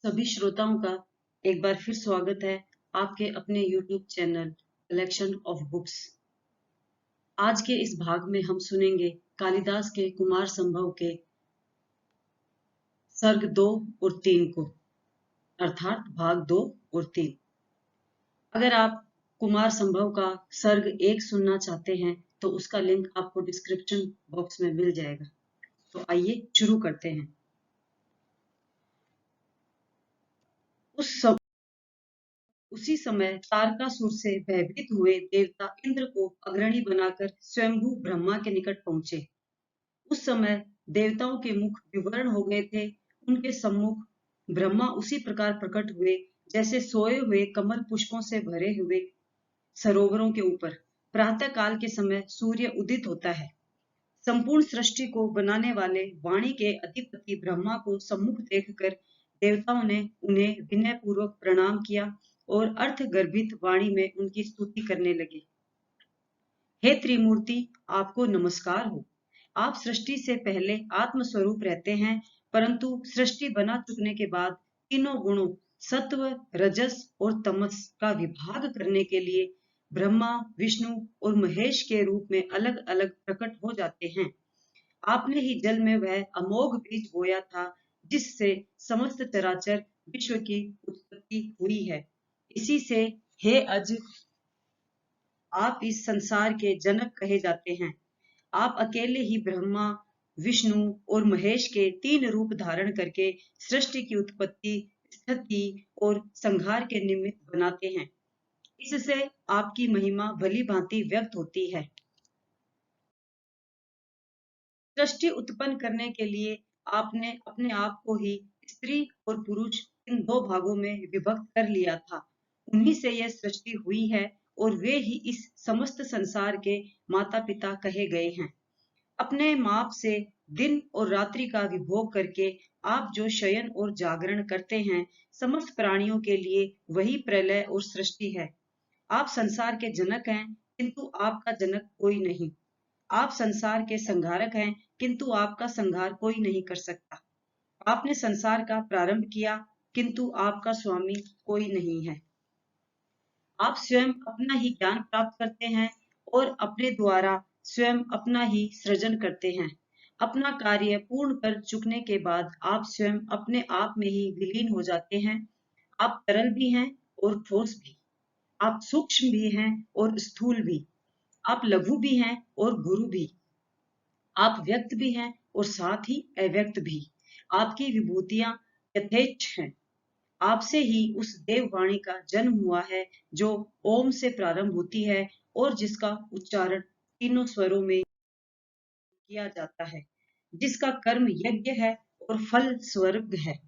सभी श्रोताओं का एक बार फिर स्वागत है आपके अपने YouTube channel collection of books. आज के इस भाग में हम सुनेंगे कालिदास के कुमार संभव के सर्ग 2 और 3 को, अर्थात भाग 2 और 3। अगर आप कुमार संभव का सर्ग 1 सुनना चाहते हैं तो उसका लिंक आपको डिस्क्रिप्शन बॉक्स में मिल जाएगा। तो आइए शुरू करते हैं। उसी समय तारकासुर से भयभीत हुए देवता इंद्र को अग्रणी बनाकर स्वयंभू ब्रह्मा के निकट पहुंचे। उस समय देवताओं के मुख विवर्ण हो गए थे। उनके सम्मुख ब्रह्मा उसी प्रकार प्रकट हुए जैसे सोए हुए कमल पुष्पों से भरे हुए सरोवरों के ऊपर प्रातः काल के समय सूर्य उदित होता है। संपूर्ण सृष्टि को बनाने वाले वाणी के अधिपति ब्रह्मा को सम्मुख देखकर देवताओं ने उन्हें विनय पूर्वक प्रणाम किया और अर्थ गर्भित वाणी में उनकी स्तुति करने लगे। हे त्रिमूर्ति, आपको नमस्कार हो। आप सृष्टि से पहले आत्म स्वरूप रहते हैं, परंतु सृष्टि बना चुकने के बाद तीनों गुणों सत्व, रजस और तमस का विभाग करने के लिए ब्रह्मा, विष्णु और महेश के रूप में अलग अलग प्रकट हो जाते हैं। आपने ही जल में वह अमोघ बीज बोया था जिससे समस्त चराचर विश्व की उत्पत्ति हुई है। इसी से हे अज, आप इस संसार के जनक कहे जाते हैं। आप अकेले ही ब्रह्मा, विष्णु और महेश के 3 रूप धारण करके सृष्टि की उत्पत्ति, स्थिति और संहार के निमित्त बनाते हैं। इससे आपकी महिमा भली भांति व्यक्त होती है। सृष्टि उत्पन्न करने के लिए आपने अपने आप को ही स्त्री और पुरुष इन 2 भागों में विभक्त कर लिया था। उन्हीं से यह सृष्टि हुई है और वे ही इस समस्त संसार के माता पिता कहे गए हैं। अपने माप से दिन और रात्रि का विभोग करके आप जो शयन और जागरण करते हैं, समस्त प्राणियों के लिए वही प्रलय और सृष्टि है। आप संसार के जनक हैं, किंतु आपका जनक कोई नहीं। आप संसार के संहारक हैं, किंतु आपका संहार कोई नहीं कर सकता। आपने संसार का प्रारंभ किया, किंतु आपका स्वामी कोई नहीं है। आप स्वयं अपना ही ज्ञान प्राप्त करते हैं और अपने द्वारा स्वयं अपना ही सृजन करते हैं। अपना कार्य पूर्ण कर चुकने के बाद आप स्वयं अपने आप में ही विलीन हो जाते हैं। आप तरल भी हैं और ठोस भी। आप सूक्ष्म भी हैं और स्थूल भी। आप लघु भी हैं और गुरु भी। आप व्यक्त भी हैं और साथ ही अव्यक्त भी। आपकी विभूतियां यथेच्छ हैं। आपसे ही उस देववाणी का जन्म हुआ है जो ओम से प्रारंभ होती है और जिसका उच्चारण तीनों स्वरों में किया जाता है, जिसका कर्म यज्ञ है और फल स्वर्ग है।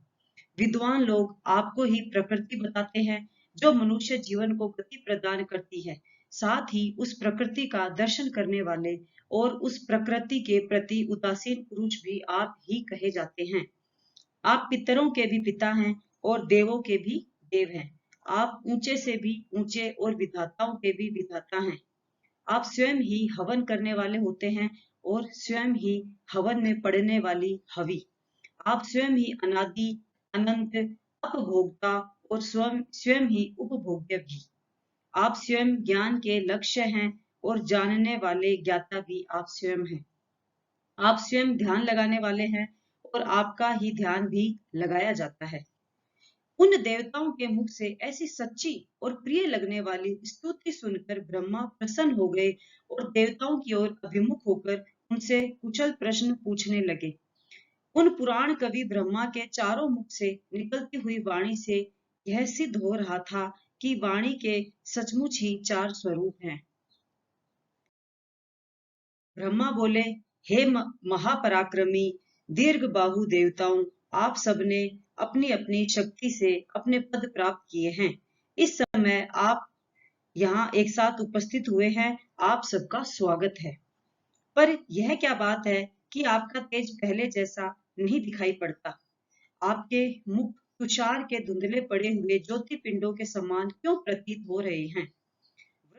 विद्वान लोग आपको ही प्रकृति बताते हैं जो मनुष्य जीवन को गति प्रदान करती है। साथ ही उस प्रकृति का दर्शन करने वाले और उस प्रकृति के प्रति उदासीन पुरुष भी आप ही कहे जाते हैं। आप पितरों के भी पिता हैं और देवों के भी देव हैं। आप ऊंचे से भी ऊंचे और विधाताओं के भी विधाता हैं। आप स्वयं ही हवन करने वाले होते हैं और स्वयं ही हवन में पड़ने वाली हवि। आप स्वयं ही अनादि, अनंत, अपभोक्ता और स्वयं स्वयं ही उपभोग्य भी। आप स्वयं ज्ञान के लक्ष्य हैं और जानने वाले ज्ञाता भी आप स्वयं हैं। आप स्वयं ध्यान लगाने वाले हैं और आपका ही ध्यान भी लगाया जाता है। उन देवताओं के मुख से ऐसी सच्ची और प्रिय लगने वाली स्तुति सुनकर ब्रह्मा प्रसन्न हो गए और देवताओं की ओर अभिमुख होकर उनसे कुशल प्रश्न पूछने लगे। उन पुराण कवि ब्रह्मा के चारों मुख से निकलती हुई वाणी से यह सिद्ध हो रहा था कि वाणी के सचमुच ही 4 स्वरूप हैं। ब्रह्मा बोले, हे महापराक्रमी दीर्घ बाहु देवताओं, आप सबने अपनी अपनी शक्ति से अपने पद प्राप्त किए हैं। इस समय आप यहाँ एक साथ उपस्थित हुए हैं। आप सबका स्वागत है। पर यह क्या बात है कि आपका तेज पहले जैसा नहीं दिखाई पड़ता। आपके मुख तुषार के धुंधले पड़े हुए ज्योति पिंडों के समान क्यों प्रतीत हो रहे हैं।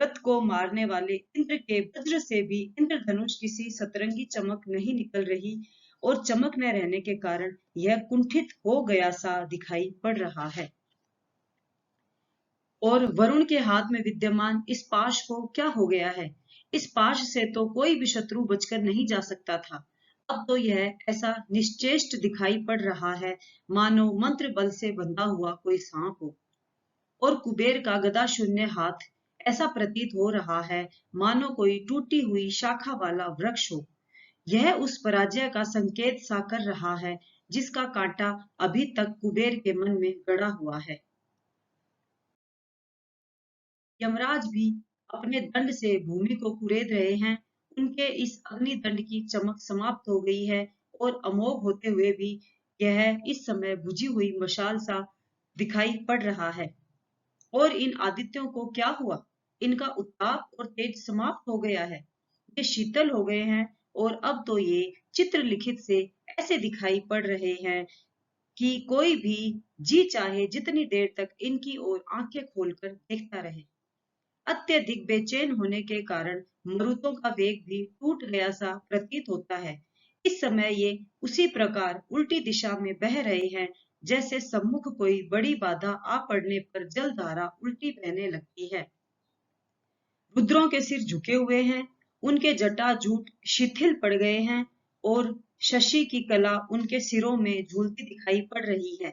व्रत को मारने वाले इंद्र के वज्र से भी इंद्रधनुष किसी सतरंगी चमक नहीं निकल रही और चमक न रहने के कारण यह कुंठित हो गया सा दिखाई पड़ रहा है। और वरुण के हाथ में विद्यमान इस पाश को क्या हो गया है? इस पाश से तो कोई भी शत्रु बचकर नहीं जा सकता था। अब तो यह ऐसा निश्चेष्ट दिखाई पड़ रहा है, मानो मंत्र बल से बंधा हुआ कोई सांप हो। और कुबेर का गदा शून्य हाथ ऐसा प्रतीत हो रहा है, मानो कोई टूटी हुई शाखा वाला वृक्ष हो। यह उस पराजय का संकेत सा कर रहा है, जिसका कांटा अभी तक कुबेर के मन में गड़ा हुआ है। यमराज भी अपने दंड से भूमि को कुरेद रहे हैं। उनके इस अग्नि दंड की चमक समाप्त हो गई है और अमोघ होते हुए भी यह इस समय बुझी हुई मशाल सा दिखाई पड़ रहा है। और इन आदित्यों को क्या हुआ? इनका उत्ताप और तेज समाप्त हो गया है। ये शीतल हो गए हैं और अब तो ये चित्र लिखित से ऐसे दिखाई पड़ रहे हैं कि कोई भी जी चाहे जितनी देर तक इनकी ओर आंखें खोलकर देखता रहे। अत्यधिक बेचैन होने के कारण मरुतों का वेग भी टूट गया सा प्रतीत होता है। इस समय ये उसी प्रकार उल्टी दिशा में बह रहे हैं, जैसे सम्मुख कोई बड़ी बाधा आ पड़ने पर जलधारा उल्टी बहने लगती है। रुद्रों के सिर झुके हुए हैं, उनके जटाजूट शिथिल पड़ गए हैं और शशि की कला उनके सिरों में झूलती दिखाई पड़ रही है।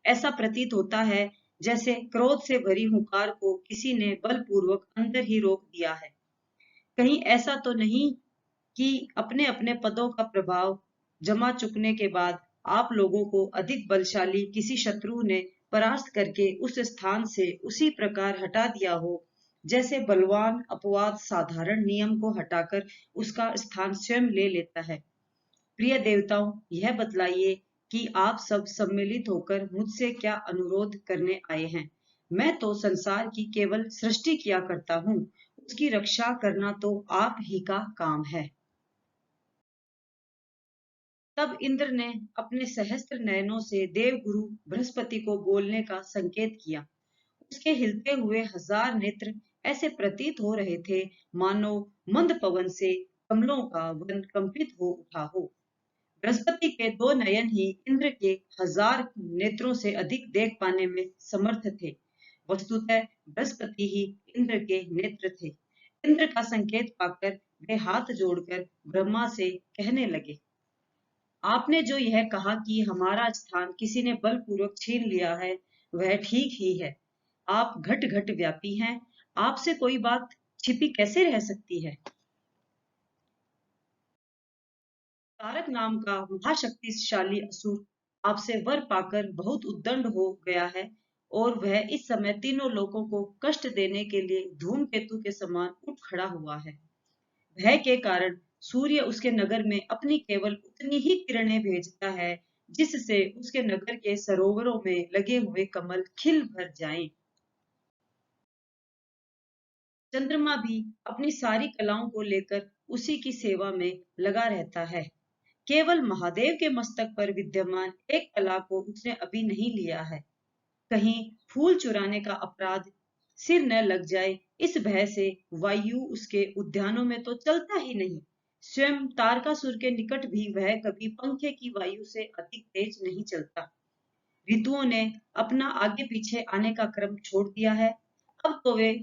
ऐसा प्रतीत होता है जैसे क्रोध से भरी हुंकार को किसी ने बलपूर्वक अंदर ही रोक दिया है। कहीं ऐसा तो नहीं कि अपने अपने पदों का प्रभाव जमा चुकने के बाद आप लोगों को अधिक बलशाली किसी शत्रु ने परास्त करके उस स्थान से उसी प्रकार हटा दिया हो, जैसे बलवान अपवाद साधारण नियम को हटाकर उसका स्थान स्वयं ले लेता है। प्रिय देवताओं, यह बतलाइए कि आप सब सम्मिलित होकर मुझसे क्या अनुरोध करने आए हैं। मैं तो संसार की केवल सृष्टि किया करता हूँ, उसकी रक्षा करना तो आप ही का काम है। तब इंद्र ने अपने सहस्त्र नयनों से देवगुरु बृहस्पति को बोलने का संकेत किया। उसके हिलते हुए हजार नेत्र ऐसे प्रतीत हो रहे थे, मानो मंद पवन से कमलों का वन कंपित हो उठा हो। बृहस्पति के दो नयन ही इंद्र के हजार नेत्रों से अधिक देख पाने में समर्थ थे। वस्तुतः बृहस्पति ही इंद्र के नेत्र थे। इंद्र का संकेत पाकर वे हाथ जोड़कर ब्रह्मा से कहने लगे, आपने जो यह कहा कि हमारा स्थान किसी ने बलपूर्वक छीन लिया है, वह ठीक ही है। आप घट घट व्यापी हैं, आपसे कोई बात छिपी कैसे रह सकती है? तारक नाम का महाशक्तिशाली असुर आपसे वर पाकर बहुत उद्दंड हो गया है और वह इस समय तीनों लोगों को कष्ट देने के लिए धूमकेतु के समान उठ खड़ा हुआ है। भय के कारण सूर्य उसके नगर में अपनी केवल उतनी ही किरणें भेजता है, जिससे उसके नगर के सरोवरों में लगे हुए कमल खिल भर जाएं। चंद्रमा भी अपनी सारी कलाओं को लेकर उसी की सेवा में लगा रहता है। केवल महादेव के मस्तक पर विद्यमान एक कला को उसने अभी नहीं लिया है। कहीं फूल चुराने का अपराध सिर न लग जाए, इस भय से वायु उसके उद्यानों में तो चलता ही नहीं। स्वयं तारकासुर के निकट भी वह कभी पंखे की वायु से अधिक तेज नहीं चलता। ऋतुओं ने अपना आगे पीछे आने का क्रम छोड़ दिया है। अब तो वे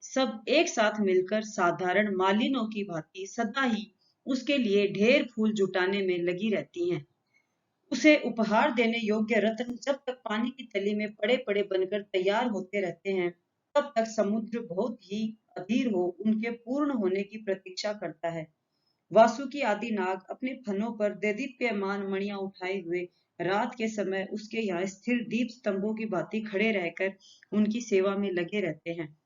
सब एक साथ मिलकर साधारण मालिनों की भांति सदा ही उसके लिए ढेर फूल जुटाने में लगी रहती हैं। उसे उपहार देने योग्य रत्न जब तक पानी की तली में पड़े पड़े बनकर तैयार होते रहते हैं, तब तक समुद्र बहुत ही अधीर हो उनके पूर्ण होने की प्रतीक्षा करता है। वासुकी आदि नाग अपने फनों पर देदीप्यमान मणियां उठाए हुए रात के समय उसके यहाँ स्थिर दीप स्तंभों की भांति खड़े रहकर उनकी सेवा में लगे रहते हैं।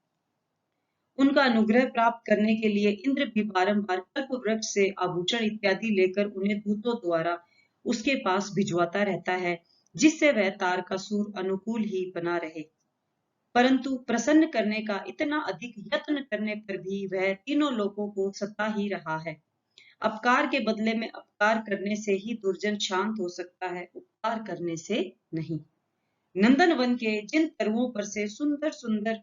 उनका अनुग्रह प्राप्त करने के लिए इंद्र भी बारंबार कल्प वृक्ष से आभूषण इत्यादि लेकर उन्हें दूतों द्वारा उसके पास भिजवाता रहता है, जिससे वह तारकासुर अनुकूल ही बना रहे। परंतु प्रसन्न करने का इतना अधिक यत्न करने पर भी वह तीनों लोगों को सता ही रहा है। अपकार के बदले में अपकार करने से ही दुर्जन शांत हो सकता है, उपकार करने से नहीं। नंदन वन के जिन तरुओं पर से सुंदर सुंदर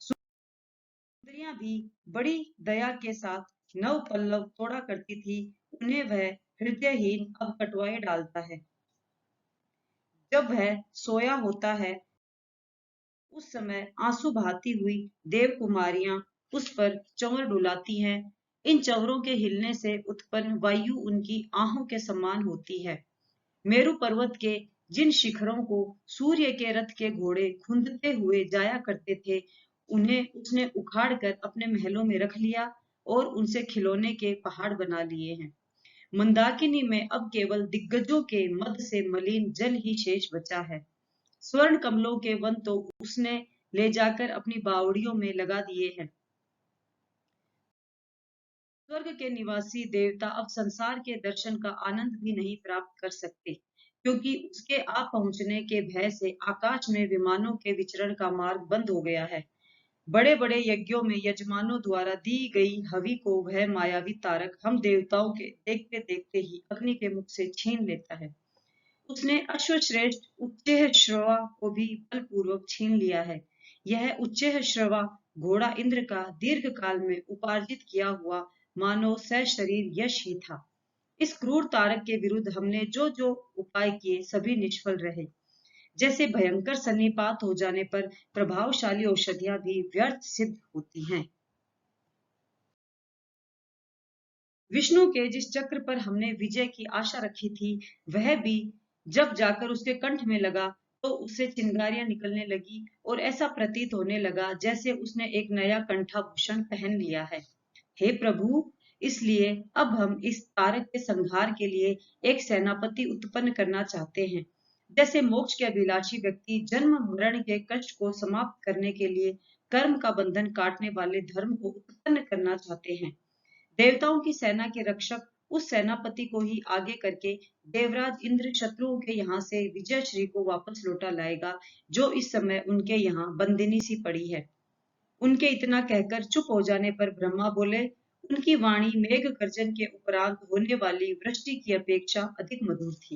स्त्रियां भी बड़ी दया के साथ नव पल्लव तोड़ा करती थी, उन्हें वह हृदयहीन अब कटवाए डालता है। जब वह सोया होता है उस समय आंसू बहाती हुई देव कुमारियां उस पर चंवर डुलाती हैं। इन चंवरों के हिलने से उत्पन्न वायु उनकी आहों के समान होती है। मेरु पर्वत के जिन शिखरों को सूर्य के रथ के घोड़े खुंदते हुए जाया करते थे, उन्हें उसने उखाड़ कर अपने महलों में रख लिया और उनसे खिलौने के पहाड़ बना लिए हैं। मंदाकिनी में अब केवल दिग्गजों के मद से मलिन जल ही शेष बचा है। स्वर्ण कमलों के वन तो उसने ले जाकर अपनी बावड़ियों में लगा दिए हैं। स्वर्ग के निवासी देवता अब संसार के दर्शन का आनंद भी नहीं प्राप्त कर सकते, क्योंकि उसके आ पहुंचने के भय से आकाश में विमानों के विचरण का मार्ग बंद हो गया है। बड़े बड़े यज्ञों में यजमानों द्वारा दी गई हवि को वह मायावी तारक हम देवताओं के देखते देखते ही अग्नि के मुख से छीन लेता है। उसने अश्वश्रेष्ठ उच्चैःश्रवा को भी बलपूर्वक छीन लिया है। यह उच्चैःश्रवा घोड़ा इंद्र का दीर्घ काल में उपार्जित किया हुआ मानव सशरीर यश ही था। इस क्रूर तारक के विरुद्ध हमने जो जो उपाय किए सभी निष्फल रहे। जैसे भयंकर सन्निपात हो जाने पर प्रभावशाली औषधियां भी व्यर्थ सिद्ध होती हैं। विष्णु के जिस चक्र पर हमने विजय की आशा रखी थी, वह भी जब जाकर उसके कंठ में लगा तो उससे चिंगारियां निकलने लगी और ऐसा प्रतीत होने लगा जैसे उसने एक नया कंठाभूषण पहन लिया है। हे प्रभु, इसलिए अब हम इस तारक के संहार के लिए एक सेनापति उत्पन्न करना चाहते हैं। जैसे मोक्ष के अभिलाषी व्यक्ति जन्म मरण के कष्ट को समाप्त करने के लिए कर्म का बंधन काटने वाले धर्म को उत्पन्न करना चाहते हैं। देवताओं की सेना के रक्षक उस सेनापति को ही आगे करके देवराज इंद्र शत्रुओं के यहाँ से विजय श्री को वापस लौटा लाएगा, जो इस समय उनके यहाँ बंदिनी सी पड़ी है। उनके इतना कहकर चुप हो जाने पर ब्रह्मा बोले, उनकी वाणी मेघ गर्जन के उपरांत होने वाली वृष्टि की अपेक्षा अधिक मधुर थी।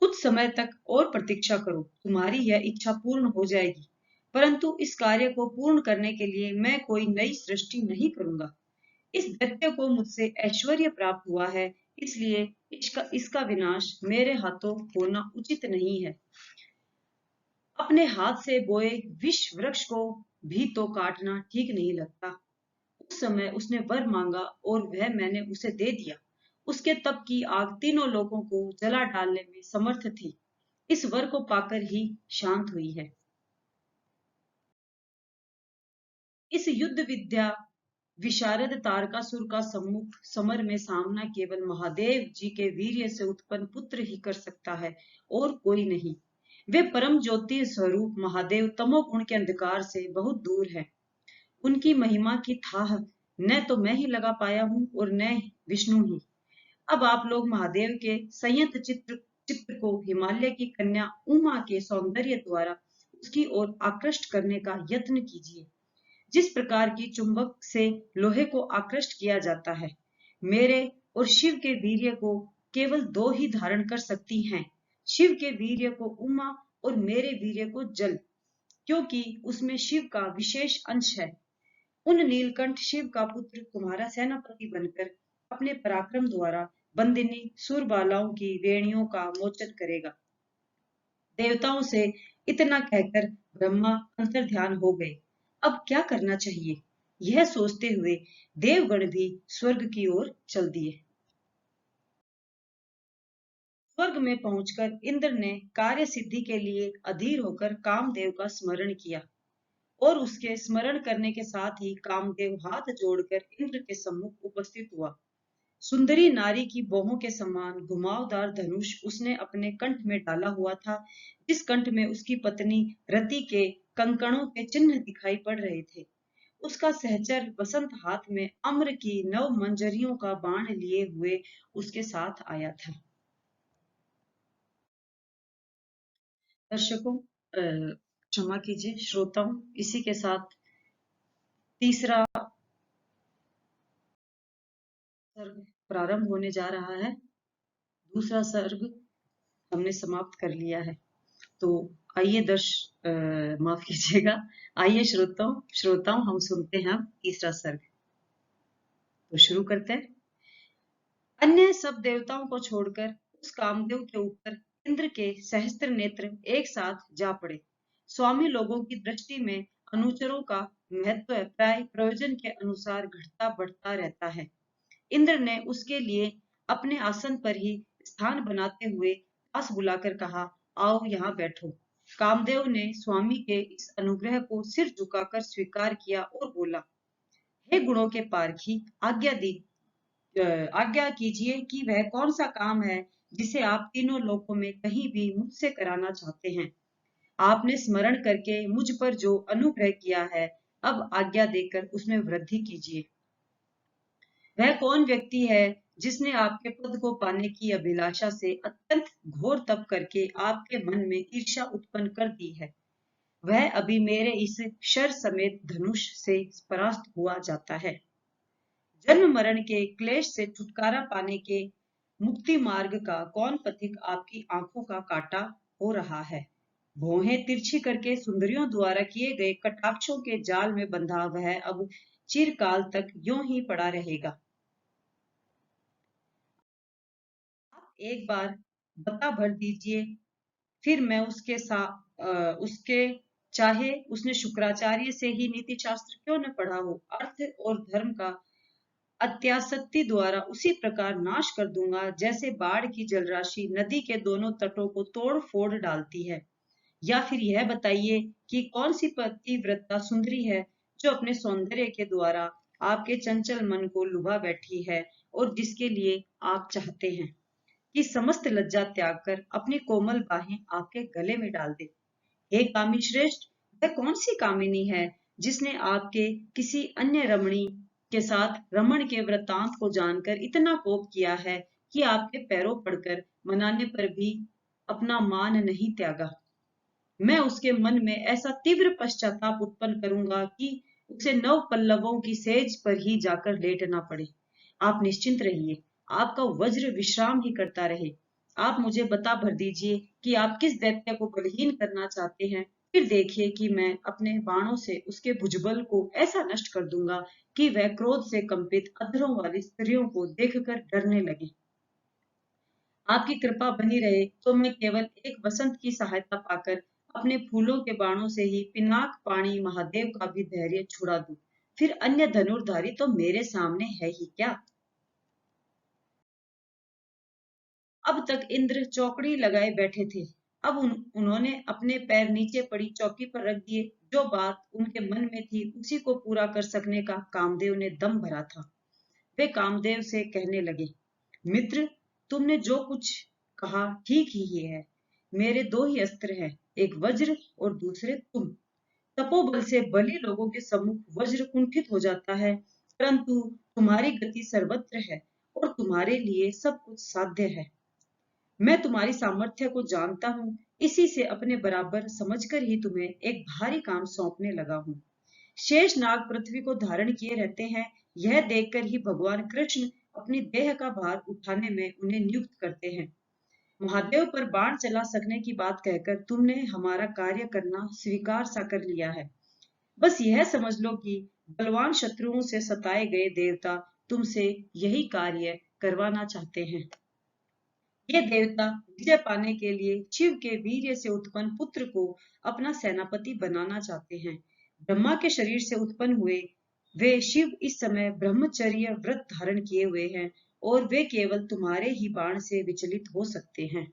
कुछ समय तक और प्रतीक्षा करो, तुम्हारी यह इच्छा पूर्ण हो जाएगी। परंतु इस कार्य को पूर्ण करने के लिए मैं कोई नई सृष्टि नहीं करूंगा। इस दैत्य को मुझसे ऐश्वर्य प्राप्त हुआ है, इसलिए इसका विनाश मेरे हाथों होना उचित नहीं है। अपने हाथ से बोए विष वृक्ष को भी तो काटना ठीक नहीं लगता। उस समय उसने वर मांगा और वह मैंने उसे दे दिया। उसके तप की आग तीनों लोगों को जला डालने में समर्थ थी। इस वर को पाकर ही शांत हुई है। इस युद्ध विद्या विशारद तारकासुर का सम्मुख समर में सामना केवल महादेव जी के वीर्य से उत्पन्न पुत्र ही कर सकता है और कोई नहीं। वे परम ज्योति स्वरूप महादेव तमोगुण के अंधकार से बहुत दूर है। उनकी महिमा की थाह न तो मैं ही लगा पाया हूँ और न विष्णु ही। अब आप लोग महादेव के संयत चित्र को हिमालय की कन्या उमा के सौंदर्य द्वारा उसकी ओर आकृष्ट करने का यत्न कीजिए। जिस प्रकार की चुंबक से लोहे को आकृष्ट किया जाता है, मेरे और शिव के वीर्य को केवल दो ही धारण कर सकती हैं। शिव के वीर्य को उमा और मेरे वीर्य को जल, क्योंकि उसमें शिव का विशेष अंश है। उन नीलकंठ शिव का पुत्र तुम्हारा सेनापति बनकर अपने पराक्रम द्वारा बंदिनी सुरबालाओं की वेणियों का मोचन करेगा। देवताओं से इतना कहकर ब्रह्मा अंतर्ध्यान हो गए। अब क्या करना चाहिए, यह सोचते हुए देवगण भी स्वर्ग की ओर चल दिए। स्वर्ग में पहुंचकर इंद्र ने कार्य सिद्धि के लिए अधीर होकर कामदेव का स्मरण किया और उसके स्मरण करने के साथ ही कामदेव हाथ जोड़कर इंद्र के सम्मुख उपस्थित हुआ। सुंदरी नारी की बाहों के समान घुमावदार धनुष उसने अपने कंठ में डाला हुआ था, जिस कंठ में उसकी पत्नी रति के कंकणों के चिन्ह दिखाई पड़ रहे थे। उसका सहचर बसंत हाथ में अम्र की नव मंजरियों का बाण लिए हुए उसके साथ आया था। दर्शकों, क्षमा कीजिए श्रोताओं, इसी के साथ तीसरा सर्ग प्रारंभ होने जा रहा है। दूसरा सर्ग हमने समाप्त कर लिया है। तो आइए माफ कीजिएगा, आइए श्रोताओं हम सुनते हैं तीसरा सर्ग। तो शुरू करते हैं। अन्य सब देवताओं को छोड़कर उस कामदेव के ऊपर इंद्र के सहस्त्र नेत्र एक साथ जा पड़े। स्वामी लोगों की दृष्टि में अनुचरों का महत्व प्राय प्रयोजन के अनुसार घटता बढ़ता रहता है। इंद्र ने उसके लिए अपने आसन पर ही स्थान बनाते हुए पास बुलाकर कहा, आओ यहाँ बैठो। कामदेव ने स्वामी के इस अनुग्रह को सिर झुकाकर स्वीकार किया और बोला, हे गुणों के पारखी, आज्ञा कीजिए कि वह कौन सा काम है जिसे आप तीनों लोकों में कहीं भी मुझसे कराना चाहते हैं। आपने स्मरण करके मुझ पर जो अनुग्रह किया है, अब आज्ञा देकर उसमें वृद्धि कीजिए। वह कौन व्यक्ति है जिसने आपके पद को पाने की अभिलाषा से अत्यंत घोर तप करके आपके मन में ईर्ष्या उत्पन्न कर दी है? वह अभी मेरे इस शर समेत धनुष से परास्त हुआ जाता है। जन्म मरण के क्लेश से छुटकारा पाने के मुक्ति मार्ग का कौन पथिक आपकी आंखों का काटा हो रहा है? भौहें तिरछी करके सुंदरियों द्वारा किए गए कटाक्षों के जाल में बंधा वह अब चिरकाल तक यूं ही पड़ा रहेगा। आप एक बार बता भर दीजिए, फिर मैं उसके चाहे उसने शुक्राचार्य से ही नीति शास्त्र क्यों न पढ़ा हो, अर्थ और धर्म का अत्यासक्ति द्वारा उसी प्रकार नाश कर दूंगा जैसे बाढ़ की जलराशि नदी के दोनों तटों को तोड़ फोड़ डालती है। या फिर यह बताइए कि कौन सी पतिव्रता सुंदरी है जो अपने सौंदर्य के द्वारा आपके चंचल मन को लुभा बैठी है और जिसके लिए आप चाहते हैं कि समस्त लज्जा त्याग कर अपनी कोमल बाहें आपके गले में डाल दे। हे कामी श्रेष्ठ, वह कौन सी कामिनी है जिसने आपके किसी अन्य रमणी के साथ रमण के वृत्तांत को जानकर इतना कोप किया है कि आपके पैरों पड़कर मनाने पर भी अपना मान नहीं त्यागा? मैं उसके मन में ऐसा तीव्र पश्चाताप उत्पन्न करूंगा कि उसे नव पल्लवों की सेज पर ही जाकर लेटना पड़े। आप निश्चिंत रहिए, आपका वज्र विश्राम ही करता रहे। आप मुझे बता भर दीजिए कि आप किस दैत्य को बलहीन करना चाहते हैं, फिर देखिए कि मैं अपने बाणों से उसके भुजबल को ऐसा नष्ट कर दूंगा कि वह क्रोध से कंपित अधरों वाली स्त्रियों को देखकर डरने लगे। आपकी कृपा बनी रहे तो मैं केवल एक वसंत की सहायता पाकर अपने फूलों के बाणों से ही पिनाक पाणी महादेव का भी धैर्य छुड़ा दूं। फिर अन्य धनुर्धारी तो मेरे सामने है ही क्या? अब तक इंद्र चौकड़ी लगाए बैठे थे। अब उन्होंने अपने पैर नीचे पड़ी चौकी पर रख दिए। जो बात उनके मन में थी उसी को पूरा कर सकने का कामदेव ने दम भरा था। वे कामदेव से कहने लगे, मित्र, तुमने जो कुछ कहा ठीक ही है। मेरे दो ही अस्त्र हैं, एक वज्र और दूसरे तुम। तपोबल से बली लोगों के सम्मुख वज्र कुंठित हो जाता है, परंतु तुम्हारी गति सर्वत्र है और तुम्हारे लिए सब कुछ साध्य है। मैं तुम्हारी सामर्थ्य को जानता हूँ, इसी से अपने बराबर समझकर ही तुम्हें एक भारी काम सौंपने लगा हूँ। शेष नाग पृथ्वी को धारण किए रहते हैं, यह देखकर ही भगवान कृष्ण अपनी देह का भार उठाने में उन्हें नियुक्त करते हैं। महादेव पर बाण चला सकने की बात कहकर तुमने हमारा कार्य करना स्वीकार सा कर लिया है। बस यह समझ लो कि बलवान शत्रुओं से सताए गए देवता तुमसे यही कार्य करवाना चाहते हैं। ये देवता विजय पाने के लिए शिव के वीर्य से उत्पन्न पुत्र को अपना सेनापति बनाना चाहते हैं। ब्रह्मा के शरीर से उत्पन्न हुए वे शिव इस समय ब्रह्मचर्य व्रत धारण किए हुए हैं और वे केवल तुम्हारे ही बाण से विचलित हो सकते हैं।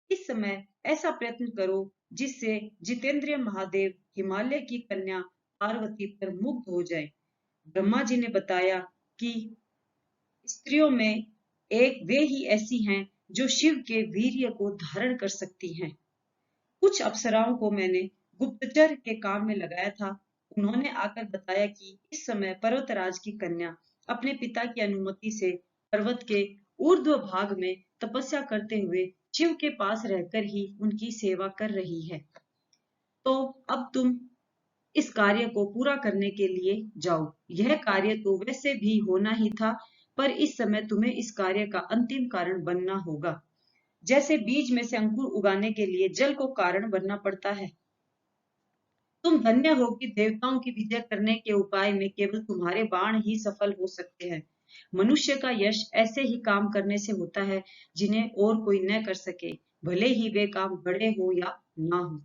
इस समय ऐसा प्रयत्न करो जिससे जितेंद्रिय महादेव हिमालय की कन्या पार्वती पर मुग्ध हो जाए। ब्रह्मा जी ने बताया कि स्त्रियों में एक वे ही ऐसी हैं जो शिव के वीर्य को धारण कर सकती हैं। कुछ अप्सराओं को मैंने गुप्तचर के काम में लगाया था। उन्होंने आकर बताया कि इस समय पर्वतराज की कन्या अपने पिता की अनुमति से पर्वत के ऊर्ध्व भाग में तपस्या करते हुए शिव के पास रहकर ही उनकी सेवा कर रही है। तो अब तुम इस कार्य को पूरा करने के लिए जाओ। यह कार्य तो वैसे भी होना ही था, पर इस समय तुम्हें इस कार्य का अंतिम कारण बनना होगा। जैसे बीज में से अंकुर उगाने के लिए जल को कारण बनना पड़ता है। तुम धन्य हो कि देवताओं की विजय करने के उपाय में केवल तुम्हारे बाण ही सफल हो सकते हैं। मनुष्य का यश ऐसे ही काम करने से होता है जिन्हें और कोई न कर सके, भले ही वे काम बड़े हो या ना हो।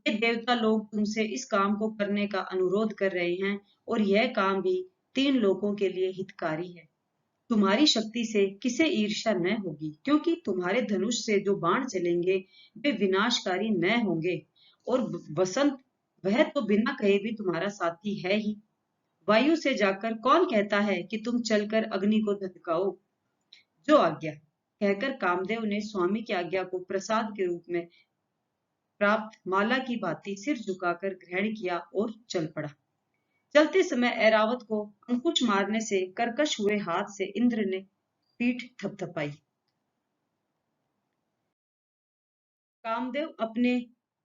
ये देवता लोग तुमसे इस काम को करने का अनुरोध कर रहे हैं और यह काम भी 3 लोगों के लिए हितकारी है। तुम्हारी शक्ति से किसे ईर्ष्या न होगी, क्योंकि तुम्हारे धनुष से जो बाण चलेंगे वे विनाशकारी न होंगे। और वसंत, वह तो बिना कहे भी तुम्हारा साथी है ही। वायु से जाकर कौन कहता है कि तुम चलकर अग्नि को धधकाओ। जो आज्ञा, कहकर कामदेव ने स्वामी की आज्ञा को प्रसाद के रूप में प्राप्त माला की भांति सिर झुकाकर ग्रहण किया और चल पड़ा। चलते समय ऐरावत को अंकुश मारने से कर्कश हुए हाथ से इंद्र ने पीठ थपथपाई। कामदेव अपने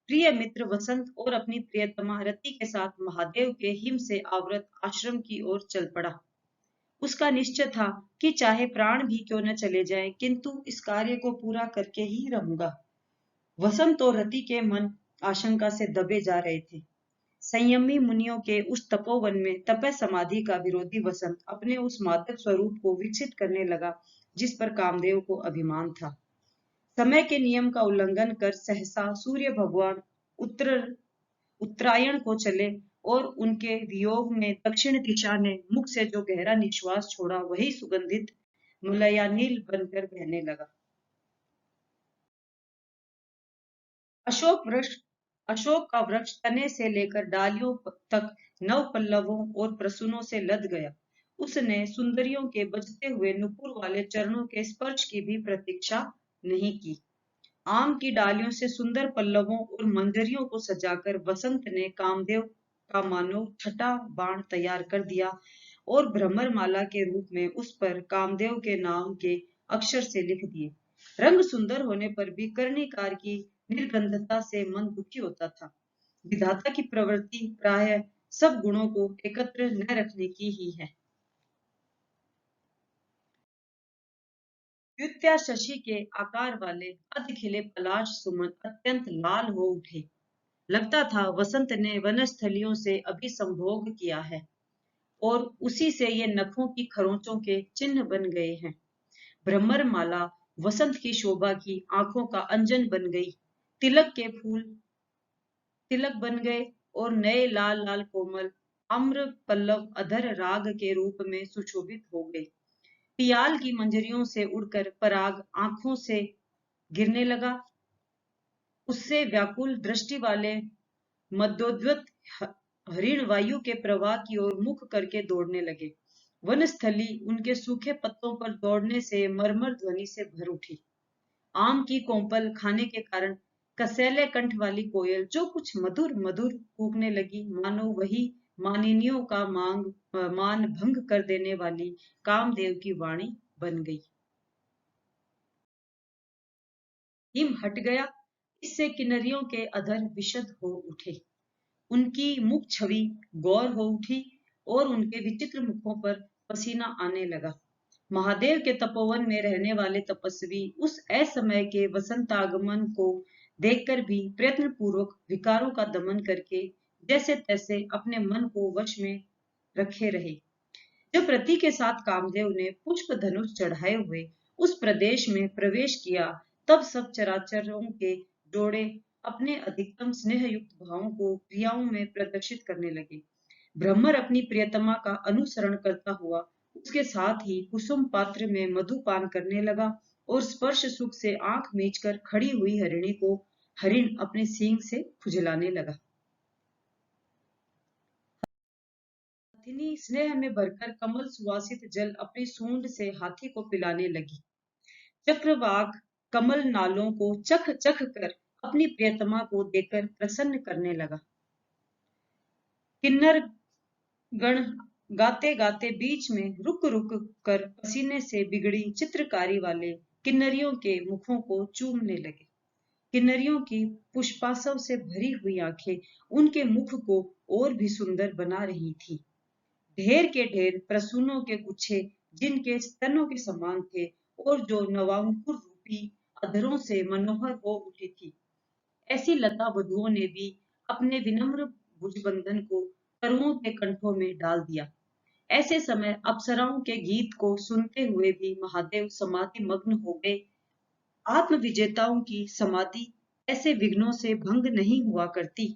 प्रिय मित्र वसंत और अपनी प्रियतमा रति के साथ महादेव के हिम से आवृत आश्रम की ओर चल पड़ा। उसका निश्चय था कि चाहे प्राण भी क्यों न चले जाएं, किंतु इस कार्य को पूरा करके ही रहूंगा। वसंत और रति के मन आशंका से दबे जा रहे थे। संयमी मुनियों के उस तपोवन में तप समाधि का विरोधी वसंत अपने उस मादक स्वरूप को विकसित करने लगा जिस पर कामदेव को अभिमान था। समय के नियम का उल्लंघन कर सहसा सूर्य भगवान उत्तरायण को चले और उनके वियोग में दक्षिण दिशा ने मुख से जो गहरा निश्वास छोड़ा वही सुगंधित मलयानील बनकर बहने लगा। अशोक वृक्ष अशोक का वृक्ष तने से लेकर डालियों तक नव पल्लवों और प्रसूनों से लद गया। उसने सुंदरियों के बजते हुए नुपुर वाले चरणों के स्पर्श की भी प्रतीक्षा नहीं की। आम की डालियों से सुंदर पल्लवों और मंजरियों को सजाकर वसंत ने कामदेव का मानो छठा बाण तैयार कर दिया और भ्रमर माला के रूप में उस पर कामदेव के नाम के अक्षर से लिख दिए। रंग सुंदर होने पर भी कर्णिकार की निर्गंधता से मन दुखी होता था। विधाता की प्रवृत्ति प्रायः सब गुणों को एकत्र न रखने की ही है। द्वितीय शशि के आकार वाले अध खिले पलाश सुमन अत्यंत लाल हो उठे। लगता था वसंत ने वनस्थलियों से अभी संभोग किया है और उसी से ये नखों की खरोंचों के चिन्ह बन गए हैं। भ्रमर माला वसंत की शोभा की आंखों का अंजन बन गई। तिलक के फूल तिलक बन गए और नए लाल लाल कोमल आम्र पल्लव अधर राग के रूप में सुशोभित हो गए। पियाल की मंजरियों से उड़कर पराग आंखों से गिरने लगा। उससे व्याकुल दृष्टि वाले मदोद्वत हरिण वायु के प्रवाह की ओर मुख करके दौड़ने लगे। वनस्थली उनके सूखे पत्तों पर दौड़ने से मरमर ध्वनि से भर उठी। आम की कोंपल खाने के कारण कसैले कंठ वाली कोयल जो कुछ मधुर मधुर कूकने लगी, मानो वही मानिनियों का मान भंग कर देने वाली कामदेव की वाणी बन गई। हिम हट गया, इससे किन्नरियों के अधर विशद हो उठे। उनकी मुख छवि गौर हो उठी और उनके विचित्र मुखों पर पसीना आने लगा। महादेव के तपोवन में रहने वाले तपस्वी उस असमय के वसंतागमन को देखकर भी प्रयत्न पूर्वक विकारों का दमन करके जैसे तैसे अपने मन को वश में रखे रहे। जब रति के साथ कामदेव ने पुष्प धनुष चढ़ाए हुए उस प्रदेश में प्रवेश किया, तब सब चराचरों के जोड़े अपने अधिकतम स्नेह युक्त भावों को क्रियाओं में प्रदर्शित करने लगे। भ्रमर अपनी प्रियतमा का अनुसरण करता हुआ उसके साथ ही कुसुम पात्र में मधुपान करने लगा और स्पर्श सुख से आंख मीचकर खड़ी हुई हरिणी को हरिण अपने सींग से खुजलाने लगा। हथिनी स्नेह में भरकर कमल सुवासित जल अपनी सूंड से हाथी को पिलाने लगी। चक्रवाक कमल नालों को चख चख कर अपनी प्रियतमा को देकर प्रसन्न करने लगा। किन्नर गण गाते गाते बीच में रुक रुक कर पसीने से बिगड़ी चित्रकारी वाले किन्नरियों के मुखों को चूमने लगे। किन्नरियों की पुष्पासव से भरी हुई आंखें उनके मुख को और भी सुंदर बना रही थी। ढेर के ढेर प्रसूनों के गुच्छे जिनके स्तनों के समान थे और जो नवांकुर रूपी अधरों से मनोहर हो उठी थी, ऐसी लता वधुओं ने भी अपने विनम्र भुजबंधन को तरुओं के कंठों में डाल दिया। ऐसे समय अप्सराओं के गीत को सुनते हुए भी महादेव समाधि मग्न हो गए। आत्म विजेताओं की समाधि ऐसे विघ्नों से भंग नहीं हुआ करती।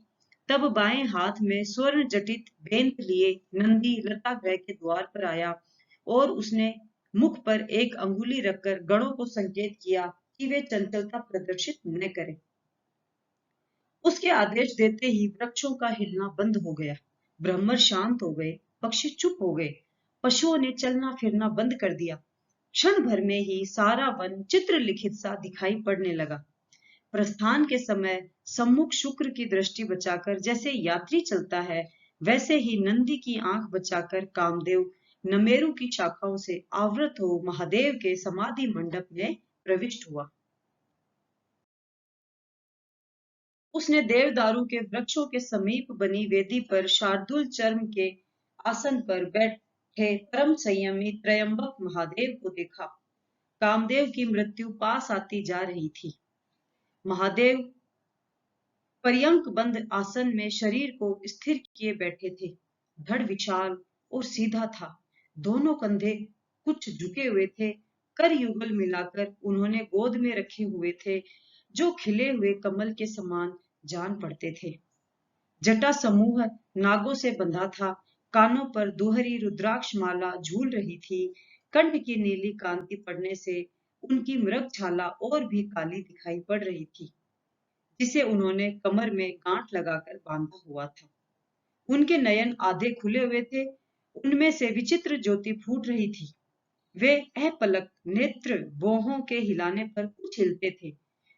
तब बाएं हाथ में स्वर्ण जटित बेंत लिए नंदी लता ग्रह के द्वार पर आया और उसने मुख पर एक अंगुली रखकर गणों को संकेत किया कि वे चंचलता प्रदर्शित न करें। उसके आदेश देते ही वृक्षों का हिलना बंद हो गया, ब्रह्मर शांत हो गए, पक्षी चुप हो गए, पशुओं ने चलना फिरना बंद कर दिया। क्षण भर में ही सारा वन चित्र लिखित सा दिखाई पड़ने लगा। प्रस्थान के समय सम्मुख शुक्र की दृष्टि बचाकर जैसे यात्री चलता है, वैसे ही नंदी की आंख बचाकर कामदेव नमेरु की शाखाओं से आवृत हो महादेव के समाधि मंडप में प्रविष्ट हुआ। उसने देवदारू के वृक्षों के समीप बनी वेदी पर शार्दुल चर्म के आसन पर बैठे परम संयमी त्रयंबक महादेव को देखा। कामदेव की मृत्यु पास आती जा रही थी। महादेव पर्यंक बंद आसन में शरीर को स्थिर किए बैठे थे। धड़ विशाल और सीधा था, दोनों कंधे कुछ झुके हुए थे, कर युगल मिलाकर उन्होंने गोद में रखे हुए थे, जो खिले हुए कमल के समान जान पड़ते थे। जटा समूह नागों से बंधा था, कानों पर दोहरी रुद्राक्ष माला झूल रही थी। कंठ की नीली कांति पड़ने से उनकी मृग छाला और भी काली दिखाई पड़ रही थी, जिसे उन्होंने कमर में गांठ लगाकर बांधा हुआ था। उनके नयन आधे खुले हुए थे, उनमें से विचित्र ज्योति फूट रही थी। वे अपलक नेत्र भौहों के हिलाने पर कुछ हिलते थे।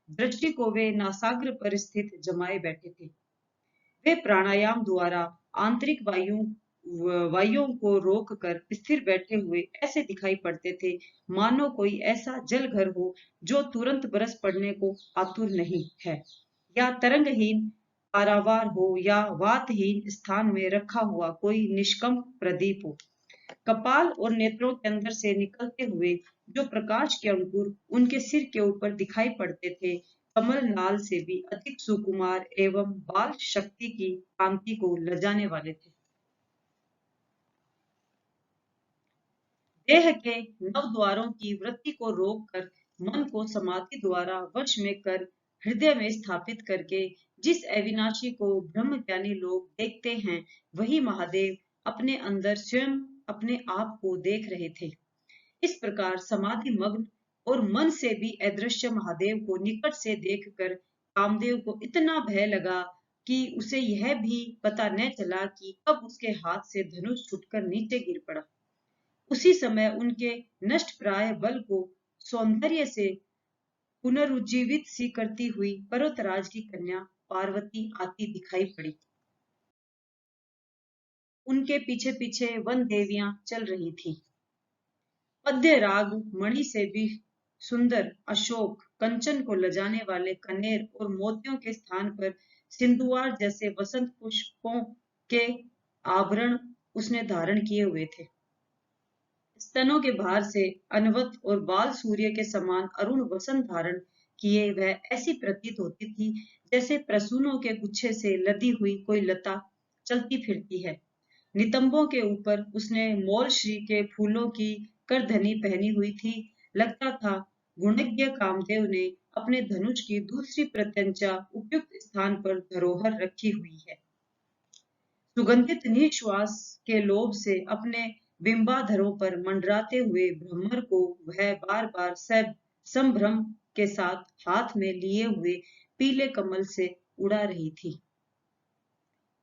दृष्टि को वे नासाग्र पर स्थित जमाए बैठे थे। वे प्राणायाम द्वारा आंतरिक वायुओं को रोककर स्थिर बैठे हुए ऐसे दिखाई पड़ते थे, मानो कोई ऐसा जल घर हो जो तुरंत बरस पड़ने को आतुर नहीं है, या तरंगहीन पारावार हो, या वातहीन स्थान में रखा हुआ कोई निष्कंप प्रदीप हो। कपाल और नेत्रों के अंदर से निकलते हुए जो प्रकाश के अंकुर उनके सिर के ऊपर दिखाई पड़ते थे, कमल नाल से भी अधिक सुकुमार एवं बाल शक्ति की कांति को लजाने वाले थे। देह के नव द्वारों की वृत्ति को रोककर मन को समाधि द्वारा वश में कर हृदय में स्थापित करके जिस अविनाशी को ब्रह्म ज्ञानी लोग देखते हैं, वही महादेव अपने अंदर स्वयं अपने आप को देख रहे थे। इस प्रकार समाधि मग्न और मन से भी अदृश्य महादेव को निकट से देखकर कामदेव को इतना भय लगा कि उसे यह भी पता न चला कि कब उसके हाथ से धनुष छूटकर नीचे गिर पड़ा। उसी समय उनके नष्ट प्राय बल को सौंदर्य से पुनरुज्जीवित सी करती हुई पर्वतराज की कन्या पार्वती आती दिखाई पड़ी। उनके पीछे पीछे वन देवियां चल रही थीं। पद्य राग मणि से भी सुंदर अशोक कंचन को लजाने वाले कनेर और मोतियों के स्थान पर सिंधुआर जैसे वसंत पुष्पों के आभरण उसने धारण किए हुए थे। स्तनों के भार से अनवत और बाल सूर्य के समान अरुण वसंत धारण किए वह ऐसी प्रतीत होती थी जैसे प्रसूनों के गुच्छे से लदी हुई कोई लता चलती फिरती है। नितंबों के ऊपर उसने मोल श्री के फूलों की करधनी पहनी हुई थी। लगता था गुणज्ञ कामदेव ने अपने धनुष की दूसरी प्रत्यंचा उपयुक्त स्थान पर धरोहर रखी हुई है। सुगंधित निश्वास के लोभ से अपने बिंबाधरों पर मंडराते हुए भ्रमर को वह बार बार संभ्रम के साथ हाथ में लिए हुए पीले कमल से उड़ा रही थी।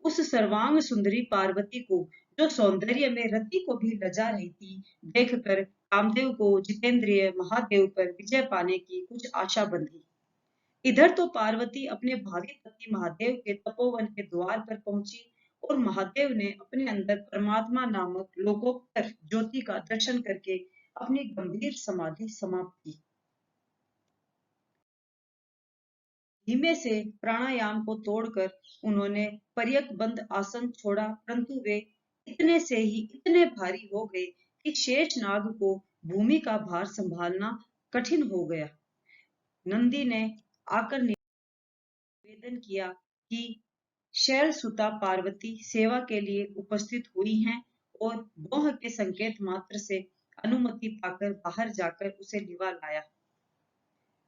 उस सर्वांग सुंदरी पार्वती को जो सौंदर्य में रति को भी लजा रही थी, देखकर कामदेव को जितेंद्रिय महादेव पर विजय पाने की कुछ आशा बंधी। इधर तो पार्वती अपने भावी पति महादेव के तपोवन के द्वार पर पहुंची और महादेव ने अपने अंदर परमात्मा नामक लोकोत्तर ज्योति का दर्शन करके अपनी गंभीर समाधि समाप्त की। धीमे से प्राणायाम को तोड़कर उन्होंने पर्यक बंद आसन छोड़ा, परंतु वे इतने से ही इतने भारी हो गए कि शेषनाग को भूमि का भार संभालना कठिन हो गया। नंदी ने आकर निवेदन किया कि शैल सुता पार्वती सेवा के लिए उपस्थित हुई हैं और मोह के संकेत मात्र से अनुमति पाकर बाहर जाकर उसे लिवा लाया।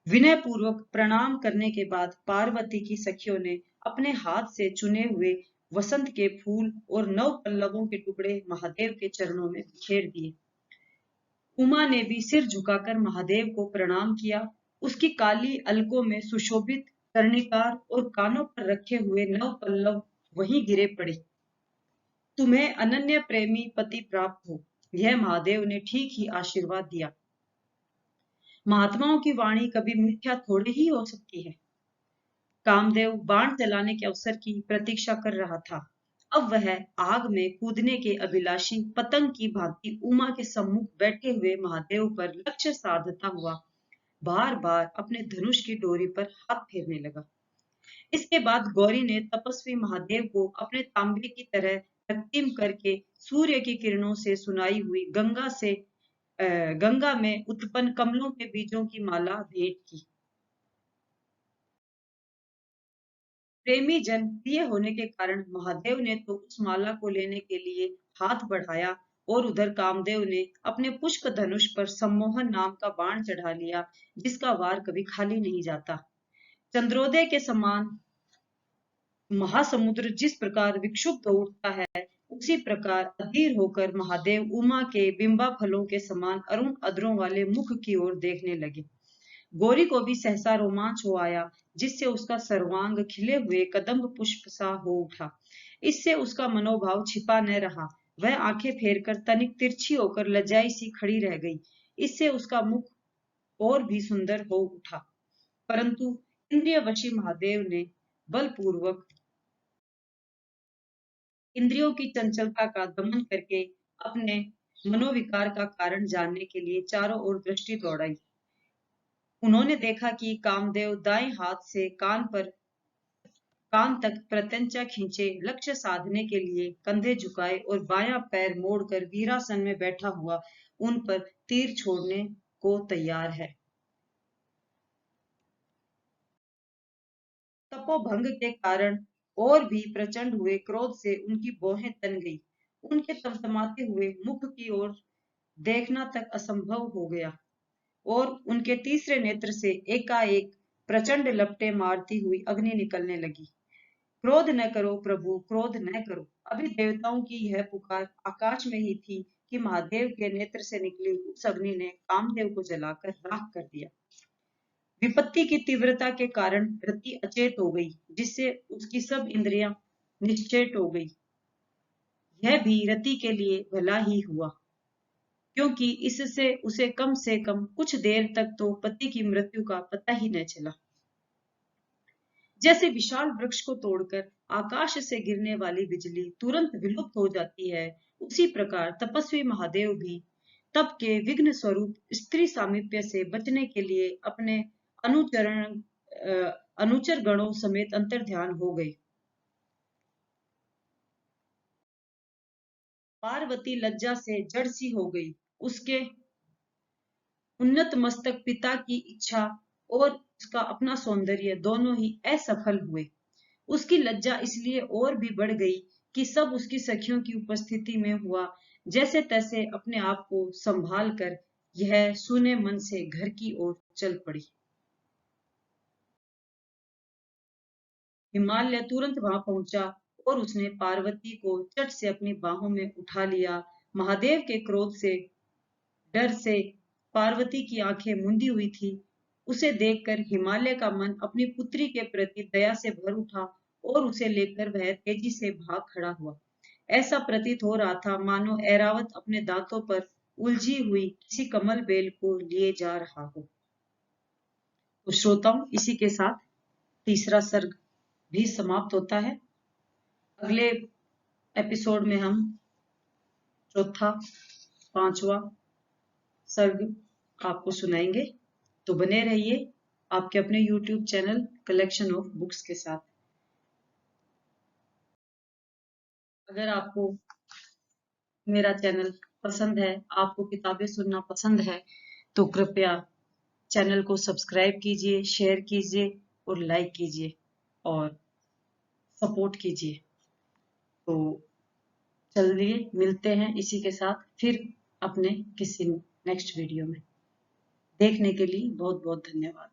विनय पूर्वक प्रणाम करने के बाद पार्वती की सखियों ने अपने हाथ से चुने हुए वसंत के फूल और 9 पल्लवों के टुकड़े महादेव के चरणों में बिखेर दिए। उमा ने भी सिर झुकाकर महादेव को प्रणाम किया। उसकी काली अलकों में सुशोभित कर्णिकार और कानों पर रखे हुए 9 पल्लव वहीं गिरे पड़े। तुम्हें अनन्य प्रेमी पति प्राप्त हो, यह महादेव ने ठीक ही आशीर्वाद दिया। महात्माओं की वाणी कभी मिथ्या थोड़ी ही हो सकती है। कामदेव बाण चलाने के अवसर की प्रतीक्षा कर रहा था। अब वह आग में कूदने के अभिलाषी पतंग की भांति उमा के सम्मुख बैठे हुए महादेव पर लक्ष्य साधता हुआ बार बार अपने धनुष की डोरी पर हाथ फेरने लगा। इसके बाद गौरी ने तपस्वी महादेव को अपने तांबे की तरह रक्तिम करके सूर्य की किरणों से सुनाई हुई गंगा में उत्पन्न कमलों के बीजों की माला भेंट की। प्रेमी जन प्रिय होने के कारण महादेव ने तो उस माला को लेने के लिए हाथ बढ़ाया और उधर कामदेव ने अपने पुष्प धनुष पर सम्मोहन नाम का बाण चढ़ा लिया, जिसका वार कभी खाली नहीं जाता। चंद्रोदय के समान महासमुद्र जिस प्रकार विक्षुब्ध हो उठता है, उसी प्रकार अधीर होकर महादेव उमा के बिंबा फलों के समान अरुण अधरों वाले मुख की ओर देखने लगे। गौरी को भी सहसा रोमांच हो आया, जिससे उसका सर्वांग खिले हुए कदम्ब पुष्प सा हो उठा। इससे उसका मनोभाव छिपा न रहा। वह आंखें फेरकर तनिक तिरछी होकर लज्जाई सी खड़ी रह गई। इससे उसका मुख और भी सुंदर हो उठा। परंतु इंद्रियवशी महादेव ने बलपूर्वक इंद्रियों की चंचलता का दमन करके अपने मनोविकार का कारण जानने के लिए चारों ओर दृष्टि दौड़ाई। उन्होंने देखा कि कामदेव दाएं हाथ से कान तक प्रत्यंचा खींचे लक्ष्य साधने के लिए कंधे झुकाए और बायां पैर मोड़कर वीरासन में बैठा हुआ उन पर तीर छोड़ने को तैयार है। तपोभंग के कारण और भी प्रचंड हुए क्रोध से उनकी भौहें तन गई। उनके तमतमाते हुए मुख की ओर देखना तक असंभव हो गया और उनके तीसरे नेत्र से एकाएक प्रचंड लपटे मारती हुई अग्नि निकलने लगी। क्रोध न करो प्रभु, क्रोध न करो। अभी देवताओं की यह पुकार आकाश में ही थी कि महादेव के नेत्र से निकली उस अग्नि ने कामदेव को जलाकर राख कर दिया। विपत्ति की तीव्रता के कारण रति अचेत हो गई, जिससे उसकी सब इंद्रियां निश्चेत हो गई। यह भी रति के लिए भला ही हुआ, क्योंकि इससे उसे कम से कम कुछ देर तक तो पति की मृत्यु का पता ही न चला। जैसे विशाल वृक्ष को तोड़कर आकाश से गिरने वाली बिजली तुरंत विलुप्त हो जाती है, उसी प्रकार तपस्वी महादेव भी तप के विघ्न स्वरूप स्त्री सामीप्य से बचने के लिए अपने अनुचरण अनुचर गणों समेत अंतर्ध्यान हो गए। पार्वती लज्जा से जड़ सी हो गई। उसके उन्नत मस्तक पिता की इच्छा और उसका अपना सौंदर्य दोनों ही असफल हुए। उसकी लज्जा इसलिए और भी बढ़ गई कि सब उसकी सखियों की उपस्थिति में हुआ जैसे तैसे अपने आप को संभाल कर यह सूने मन से घर की ओर चल पड़ी। हिमालय तुरंत वहां पहुंचा और उसने पार्वती को चट से अपनी बाहों में उठा लिया। महादेव के क्रोध से डर से पार्वती की आंखें मूंदी हुई थी। उसे देखकर हिमालय का मन अपनी पुत्री के प्रति दया से भर उठा और उसे लेकर वह तेजी से भाग खड़ा हुआ। ऐसा प्रतीत हो रहा था मानो ऐरावत अपने दांतों पर उलझी हुई किसी कमल बेल को लिए जा रहा हो। तो श्रोताओं, इसी के साथ तीसरा सर्ग भी समाप्त होता है। अगले एपिसोड में हम चौथा, पांचवा सर्ग आपको सुनाएंगे। तो बने रहिए आपके अपने YouTube channel collection of books के साथ। अगर आपको मेरा चैनल पसंद है, आपको किताबें सुनना पसंद है, तो कृपया चैनल को सब्सक्राइब कीजिए, शेयर कीजिए और लाइक कीजिए और सपोर्ट कीजिए। तो चलिए मिलते हैं इसी के साथ फिर अपने किसी नेक्स्ट वीडियो में। देखने के लिए बहुत बहुत धन्यवाद।